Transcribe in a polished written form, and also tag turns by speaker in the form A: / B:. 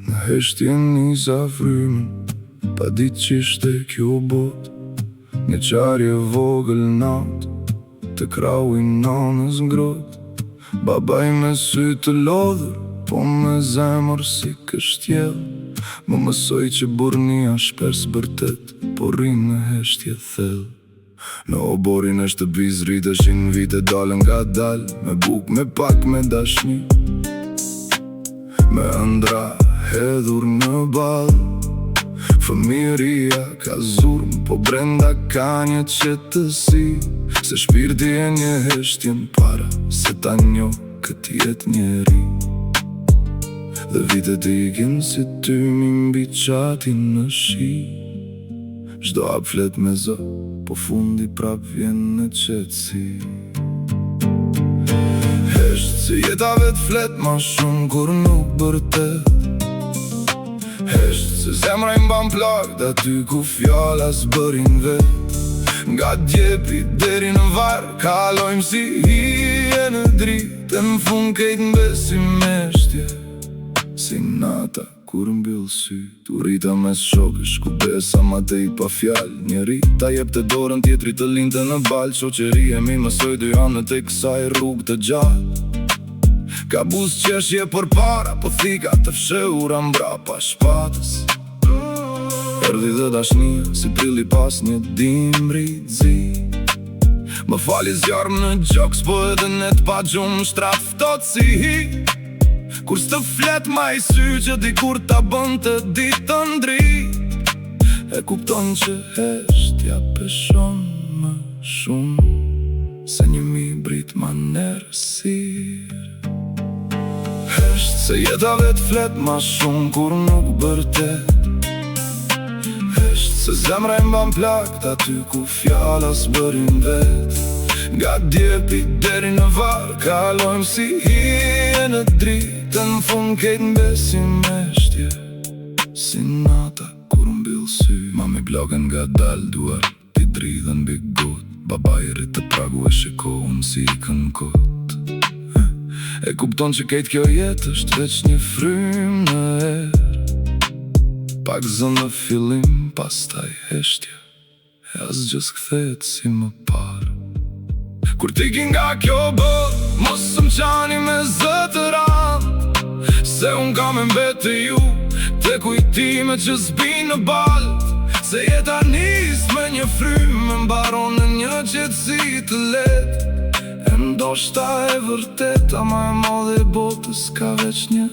A: Në heshtje nisa frymën, pa ditë që ishte kjo bot. Një qarje vogël natë, të krau i nanës ngrot. Babaj me sy të lodhur, po me zemër si kështjell. Më mësoj që burnia shpers bërtet, po rrinë në heshtje thell. Në oborin e shtëpis rriteshin vite dalën nga dal, me buk, me pak, me dashni, me ëndra hedhur në ball. Fëmiria ka zurm, po brenda ka një qetësi, se shpirti e një heshtjen para se ta njoh këtë jetë njeri. Dhe vitet ikin si tymi mbi qatin në shi. Çdo hap flet me zë, po fundi prap vjen në qetësi. Hesht se jeta vet flet ma shumë kur nuk bërtet. Hesht se zemra i mban plak dhe aty ku fjala s'bërin vet. Nga djepi deri në varë, kalojmë si hije në dritë. E në fund kejt mbesim me shtje, si nata kur mbyll sy. Tu rita mes shokësh ku besa ma te i pa fjall. Njeri ta jep të dorën, tjetri të linte në bal. Shoqeri e mi mësoj dy anët e kësaj rrugë të gjallë. Ka buz qeshje për para, po thika të fshehura mbrapa shpatës. Erdhi dhe dashnia, si prilli pas një dimri zi. Më fali zjarëm në gjoks, po edhe net pa gjumë shtraftot si hi. Kur s'të flet ma i sy që dikur ta bën të ditën drit. E kupton që heshtja peshon më shumë se një mi brit ma nërësir. Hesht se jeta vet flet ma shumë kur nuk bërtet. Hesht se zemra i mban plak aty ku fjala s'bërin vet. Nga djepi deri në varë, kalojmë si hije në dritë. Të në fund kejt mbesim me shtje, si nata kur mbyll sy. Mami blogen nga dal duar, ti dridhen mbi got. Babaj rrit të pragu e shikohun si i kënkot. E kupton që kejt kjo jetë është veç një frym në erë. Pak zën në fillim, pastaj heshtja, e asgjë s'kthehet si më parë. Kur tiki nga kjo bot, mos më qani me zë të ranë. Se unë kam e mbetë ju, te kujtime që s'bin në balë. Se jeta nis me një frymë, me mbaron në një qetësi të letë. E ndoshta e vërtet, ama e modhe botës ka veç një